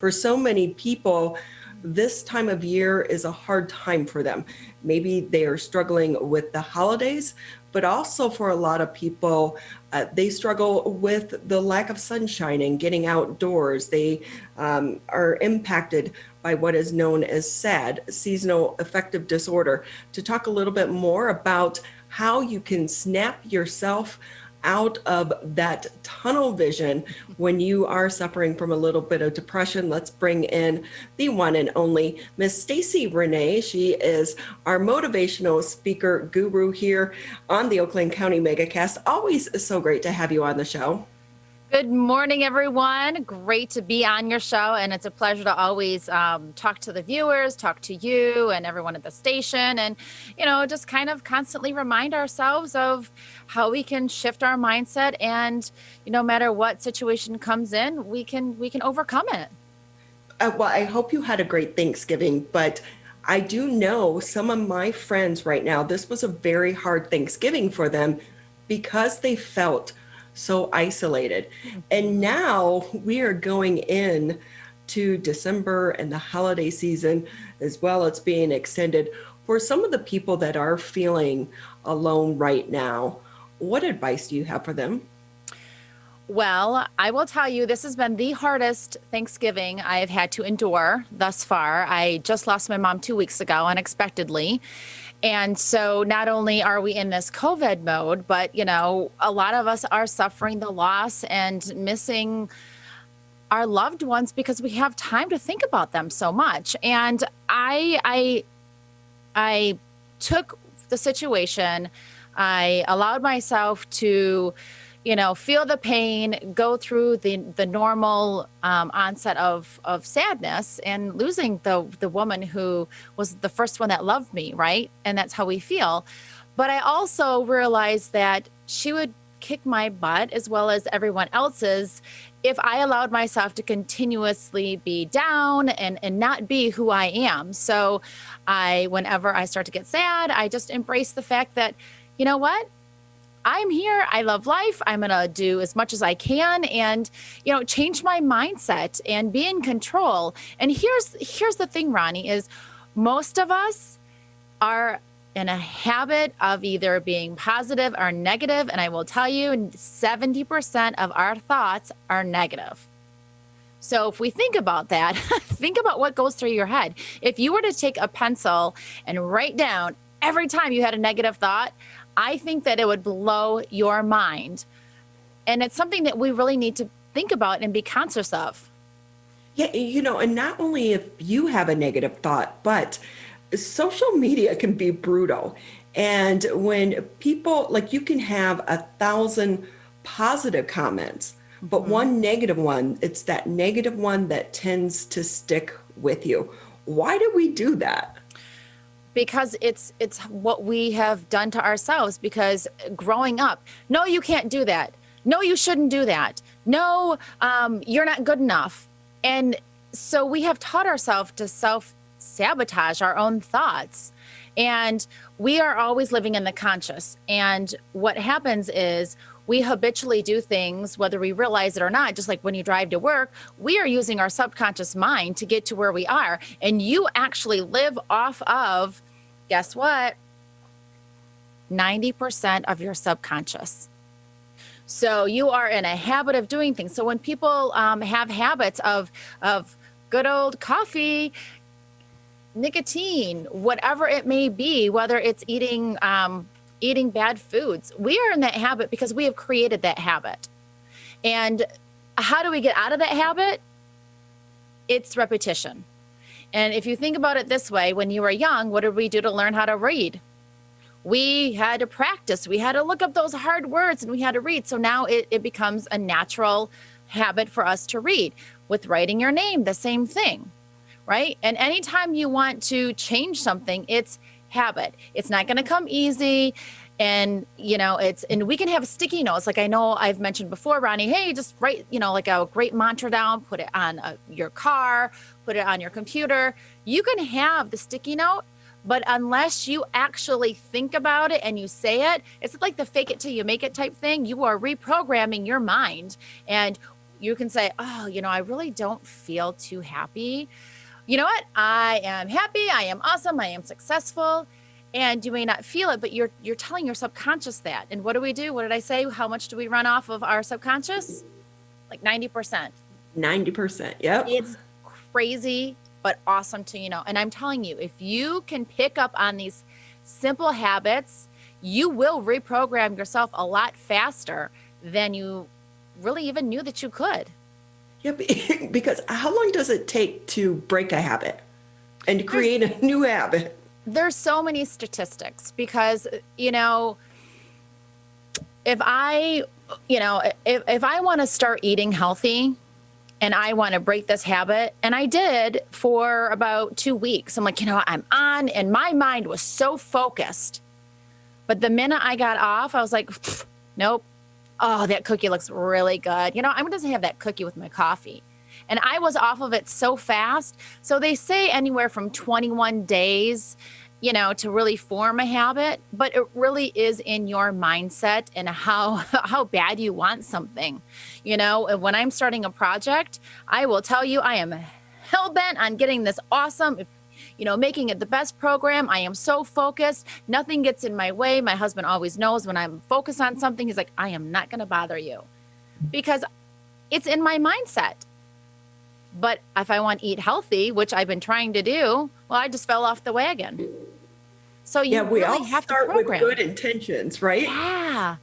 For so many people, this time of year is a hard time for them. Maybe they are struggling with the holidays, but also for a lot of people, they struggle with the lack of sunshine and getting outdoors. They are impacted by what is known as SAD, seasonal affective disorder. To talk a little bit more about how you can snap yourself out of that tunnel vision when you are suffering from a little bit of depression, let's bring in the one and only Miss Stacie René. She is our motivational speaker guru here on the Oakland County MegaCast. Always so great to have you on the show. Good morning, everyone. Great to be on your show, and it's a pleasure to always talk to the viewers, talk to you and everyone at the station, and just kind of constantly remind ourselves of how we can shift our mindset, and no matter what situation comes in, we can overcome it. Well, I hope you had a great Thanksgiving, but I do know some of my friends right now, this was a very hard Thanksgiving for them because they felt so isolated. And now we are going in to December and the holiday season as well. It's being extended. For some of the people that are feeling alone right now, what advice do you have for them? Well, I will tell you, this has been the hardest Thanksgiving I have had to endure thus far. I just lost my mom 2 weeks ago, unexpectedly. And so not only are we in this COVID mode, but, a lot of us are suffering the loss and missing our loved ones because we have time to think about them so much. And I took the situation. I allowed myself to feel the pain, go through the normal onset of sadness and losing the woman who was the first one that loved me, right? And that's how we feel. But I also realized that she would kick my butt as well as everyone else's if I allowed myself to continuously be down and not be who I am. So whenever I start to get sad, I just embrace the fact that, you know what? I'm here. I love life. I'm going to do as much as I can and, change my mindset and be in control. And here's the thing, Ronnie, is most of us are in a habit of either being positive or negative. And I will tell you, 70% of our thoughts are negative. So if we think about that, think about what goes through your head. If you were to take a pencil and write down every time you had a negative thought, I think that it would blow your mind. And it's something that we really need to think about and be conscious of. Yeah, and not only if you have a negative thought, but social media can be brutal. And when people, you can have 1,000 positive comments, but one negative one, it's that negative one that tends to stick with you. Why do we do that? Because it's what we have done to ourselves, because growing up, no, you can't do that. No, you shouldn't do that. No, you're not good enough. And so we have taught ourselves to self-sabotage our own thoughts. And we are always living in the conscious. And what happens is we habitually do things, whether we realize it or not. Just like when you drive to work, we are using our subconscious mind to get to where we are. And you actually live off of, guess what? 90% of your subconscious. So you are in a habit of doing things. So when people have habits of good old coffee, nicotine, whatever it may be, whether it's eating bad foods, we are in that habit because we have created that habit. And how do we get out of that habit? It's repetition. And if you think about it this way, when you were young, what did we do to learn how to read? We had to practice. We had to look up those hard words and we had to read. So now it becomes a natural habit for us to read. With writing your name, the same thing, right? And anytime you want to change something, it's habit. It's not going to come easy. And, and we can have sticky notes. Like I know I've mentioned before, Ronnie, hey, just write, like a great mantra down, put it on your car, put it on your computer. You can have the sticky note, but unless you actually think about it and you say it, it's like the fake it till you make it type thing. You are reprogramming your mind. And you can say, oh, I really don't feel too happy. You know what? I am happy. I am awesome. I am successful. And you may not feel it, but you're telling your subconscious that. And what do we do? What did I say? How much do we run off of our subconscious? Like 90%. 90%. Yep. It's crazy, but awesome to, and I'm telling you, if you can pick up on these simple habits, you will reprogram yourself a lot faster than you really even knew that you could. Yeah, because how long does it take to break a habit and to create a new habit? There's so many statistics because, if I want to start eating healthy and I want to break this habit, and I did for about 2 weeks, I'm like, I'm on, and my mind was so focused. But the minute I got off, I was like, nope. Oh, that cookie looks really good. I'm going to have that cookie with my coffee. And I was off of it so fast. So they say anywhere from 21 days, to really form a habit, but it really is in your mindset and how bad you want something. When I'm starting a project, I will tell you, I am hell-bent on getting this awesome, making it the best program. I am so focused. Nothing gets in my way. My husband always knows when I'm focused on something, he's like, I am not going to bother you because it's in my mindset. But if I want to eat healthy, which I've been trying to do, well, I just fell off the wagon. So we really all have start to program with good intentions, right? Yeah.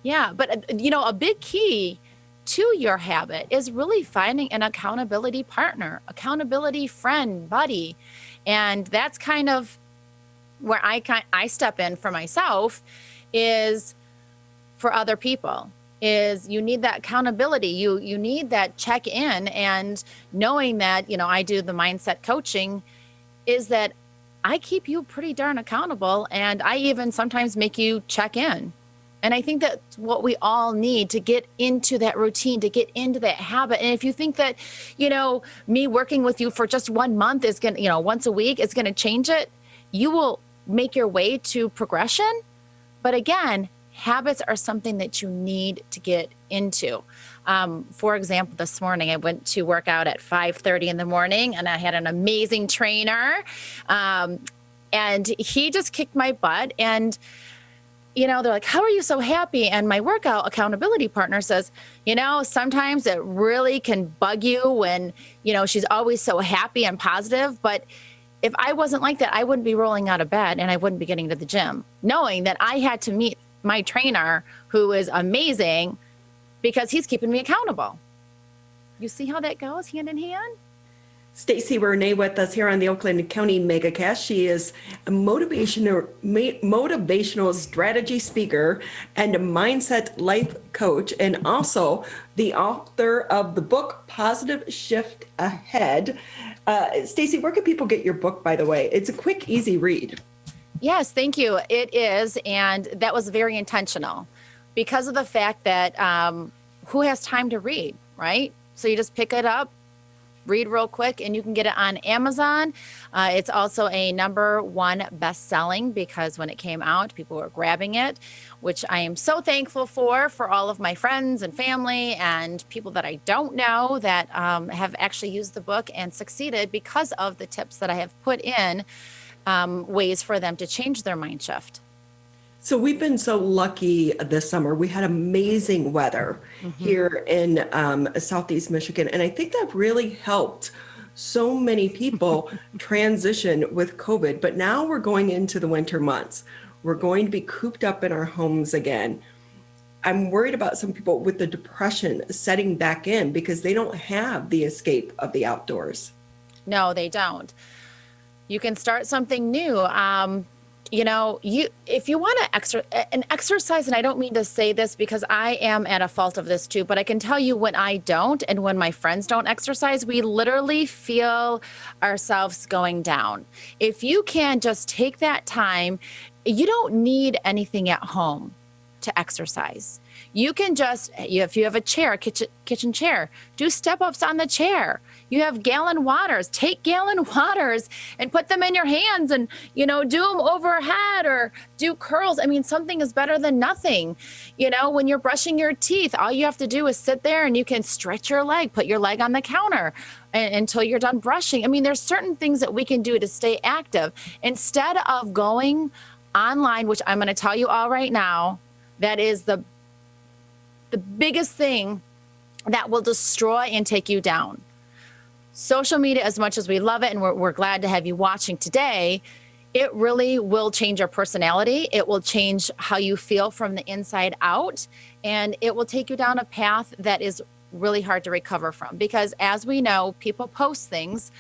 Yeah. But, a big key to your habit is really finding an accountability partner, accountability friend, buddy. And that's kind of where I step in for myself is for other people. Is you need that accountability. You need that check in, and knowing that, I do the mindset coaching is that I keep you pretty darn accountable, and I even sometimes make you check in. And I think that's what we all need to get into that routine, to get into that habit. And if you think that, me working with you for just 1 month is going to, once a week is going to change it, you will make your way to progression. But again, habits are something that you need to get into. For example, this morning I went to work out at 5:30 in the morning, and I had an amazing trainer. And he just kicked my butt. And, they're like, how are you so happy? And my workout accountability partner says, sometimes it really can bug you when, she's always so happy and positive. But if I wasn't like that, I wouldn't be rolling out of bed and I wouldn't be getting to the gym, knowing that I had to meet my trainer, who is amazing, because he's keeping me accountable. You see how that goes hand in hand? Stacie René with us here on the Oakland County MegaCast. She is a motivational strategy speaker and a mindset life coach, and also the author of the book Positive Shift Ahead. Stacie, where can people get your book, by the way? It's a quick, easy read. Yes, thank you. It is. And that was very intentional because of the fact that who has time to read, right? So you just pick it up, read real quick, and you can get it on Amazon. It's also a #1 best-selling because when it came out, people were grabbing it, which I am so thankful for all of my friends and family and people that I don't know that have actually used the book and succeeded because of the tips that I have put in, ways for them to change their mind shift. So we've been so lucky this summer. We had amazing weather here in Southeast Michigan. And I think that really helped so many people transition with COVID. But now we're going into the winter months. We're going to be cooped up in our homes again. I'm worried about some people with the depression setting back in because they don't have the escape of the outdoors. No, they don't. You can start something new. If you want to exercise, and I don't mean to say this because I am at a fault of this too, but I can tell you when I don't and when my friends don't exercise, we literally feel ourselves going down. If you can just take that time, you don't need anything at home to exercise. You can just, if you have a chair, kitchen chair, do step-ups on the chair. You have gallon waters, take gallon waters and put them in your hands and, do them overhead or do curls. I mean, something is better than nothing. When you're brushing your teeth, all you have to do is sit there and you can stretch your leg, put your leg on the counter until you're done brushing. I mean, there's certain things that we can do to stay active instead of going online, which I'm going to tell you all right now, that is the biggest thing that will destroy and take you down. Social media, as much as we love it, and we're glad to have you watching today, it really will change your personality. It will change how you feel from the inside out, and it will take you down a path that is really hard to recover from. Because as we know, people post things.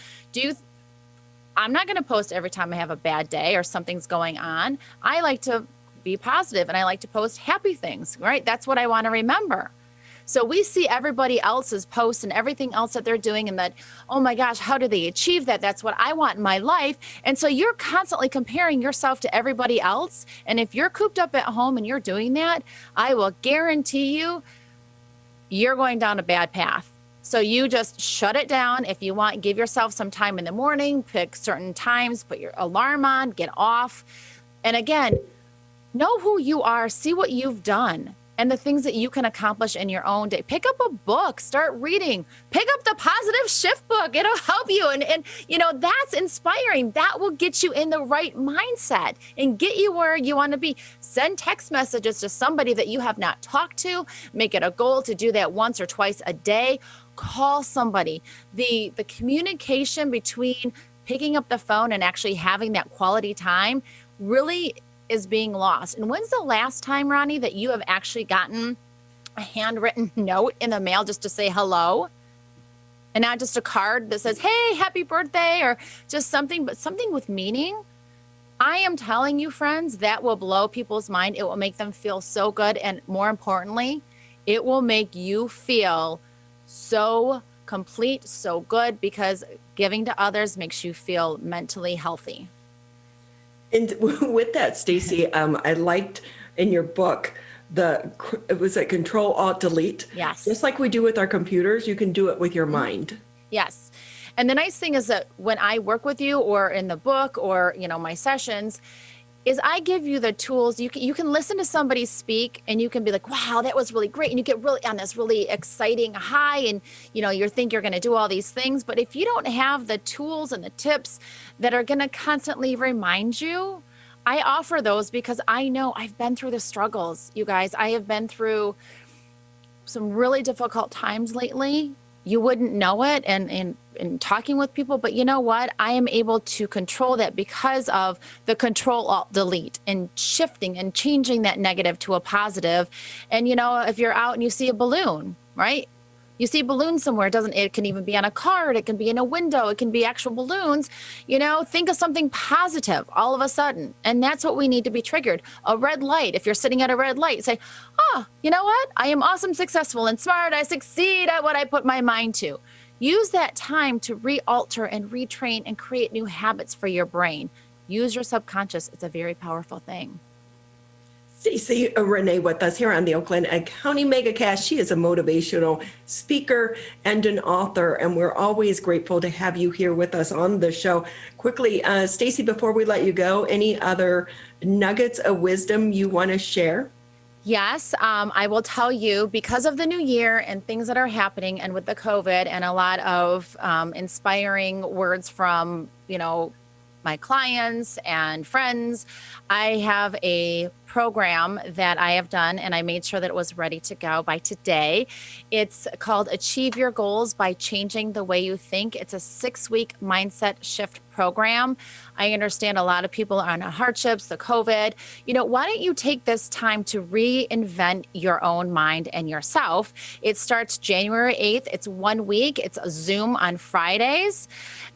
I'm not going to post every time I have a bad day or something's going on. I like to be positive and I like to post happy things, right? That's what I want to remember. So we see everybody else's posts and everything else that they're doing and that, oh my gosh, how do they achieve that? That's what I want in my life. And so you're constantly comparing yourself to everybody else. And if you're cooped up at home and you're doing that, I will guarantee you're going down a bad path. So you just shut it down. If you want, give yourself some time in the morning, pick certain times, put your alarm on, get off. And again, know who you are, see what you've done and the things that you can accomplish in your own day. Pick up a book, start reading, pick up the Positive Shift book. It'll help you. And that's inspiring. That will get you in the right mindset and get you where you want to be. Send text messages to somebody that you have not talked to. Make it a goal to do that once or twice a day. Call somebody. The communication between picking up the phone and actually having that quality time really is being lost. And when's the last time, Ronnie, that you have actually gotten a handwritten note in the mail just to say hello? And not just a card that says, hey, happy birthday, or just something, but something with meaning. I am telling you, friends, that will blow people's mind. It will make them feel so good. And more importantly, it will make you feel so complete, so good, because giving to others makes you feel mentally healthy. And with that, Stacie, I liked in your book, it was a Control-Alt-Delete. Yes. Just like we do with our computers, you can do it with your mind. Yes. And the nice thing is that when I work with you or in the book or, my sessions, is I give you the tools. You can listen to somebody speak and you can be like, wow, that was really great. And you get really on this really exciting high and, you think you're going to do all these things. But if you don't have the tools and the tips that are going to constantly remind you, I offer those because I know I've been through the struggles, you guys. I have been through some really difficult times lately. You wouldn't know it and talking with people, but you know what? I am able to control that because of the Control-Alt-Delete and shifting and changing that negative to a positive. And if you're out and you see a balloon, right? You see balloons somewhere, it can even be on a card, it can be in a window, it can be actual balloons. Think of something positive all of a sudden. And that's what we need to be triggered. A red light, if you're sitting at a red light, say, oh, you know what? I am awesome, successful, and smart. I succeed at what I put my mind to. Use that time to re-alter and retrain and create new habits for your brain. Use your subconscious. It's a very powerful thing. Stacie René with us here on the Oakland County MegaCast. She is a motivational speaker and an author, and we're always grateful to have you here with us on the show. Quickly, Stacie, before we let you go, any other nuggets of wisdom you want to share? Yes, I will tell you, because of the new year and things that are happening and with the COVID and a lot of inspiring words from, my clients and friends, I have a program that I have done and I made sure that it was ready to go by today. It's called Achieve Your Goals by Changing the Way You Think. It's a 6-week mindset shift program. I understand a lot of people are on hardships, the COVID. Why don't you take this time to reinvent your own mind and yourself? It starts January 8th. It's 1 week. It's a Zoom on Fridays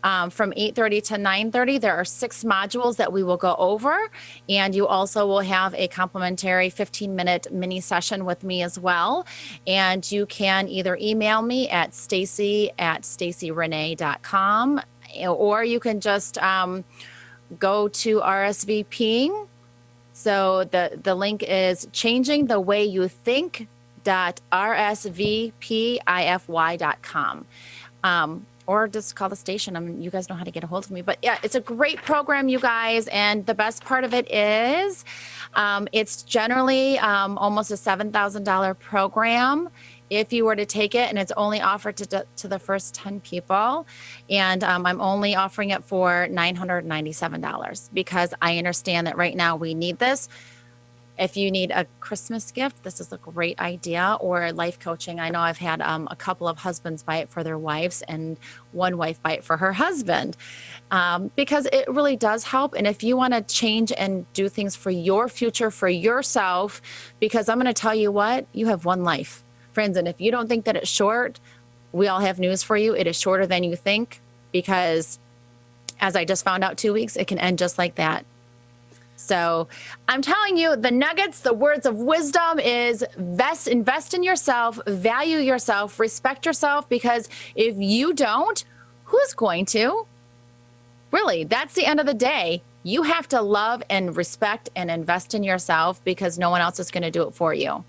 from 8:30 to 9:30. There are 6 modules that we will go over. And you also will have a complimentary 15-minute mini session with me as well. And you can either email me at stacie@stacierené.com, or you can just go to RSVPing. So the link is changing the way you think civic.rsvpify.com. Or just call the station. I mean, you guys know how to get a hold of me. But yeah, it's a great program, you guys. And the best part of it is it's generally almost a $7,000 program if you were to take it, and it's only offered to the first 10 people. And I'm only offering it for $997 because I understand that right now we need this. If you need a Christmas gift, this is a great idea, or life coaching. I know I've had a couple of husbands buy it for their wives and one wife buy it for her husband because it really does help. And if you want to change and do things for your future, for yourself, because I'm going to tell you what, you have one life, friends. And if you don't think that it's short, we all have news for you. It is shorter than you think because, as I just found out 2 weeks, it can end just like that. So I'm telling you, the nuggets, the words of wisdom is invest in yourself, value yourself, respect yourself, because if you don't, who's going to? Really, that's the end of the day. You have to love and respect and invest in yourself because no one else is going to do it for you.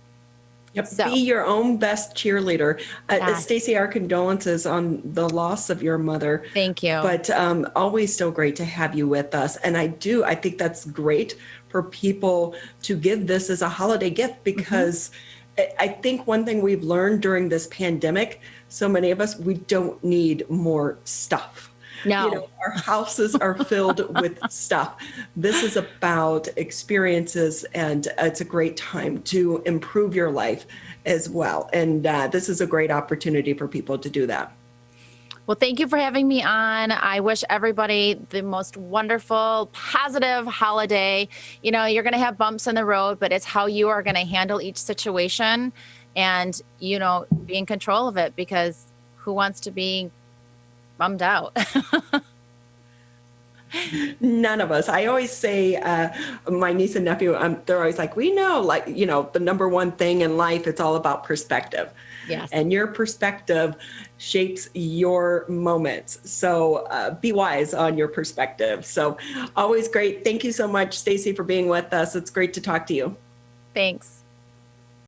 Yep. So, be your own best cheerleader. Yes. Stacie, our condolences on the loss of your mother. Thank you. But always so great to have you with us. And I think that's great for people to give this as a holiday gift because I think one thing we've learned during this pandemic, so many of us, we don't need more stuff. No. You know, our houses are filled with stuff. This is about experiences, and it's a great time to improve your life as well. And this is a great opportunity for people to do that. Well, thank you for having me on. I wish everybody the most wonderful, positive holiday. You know, you're going to have bumps in the road, but it's how you are going to handle each situation and, you know, be in control of it, because who wants to be bummed out? None of us. I always say, my niece and nephew, they're always like, we know, like, you know, the number one thing in life, it's all about perspective. Yes. And your perspective shapes your moments. So be wise on your perspective. So always great. Thank you so much, Stacie, for being with us. It's great to talk to you. Thanks.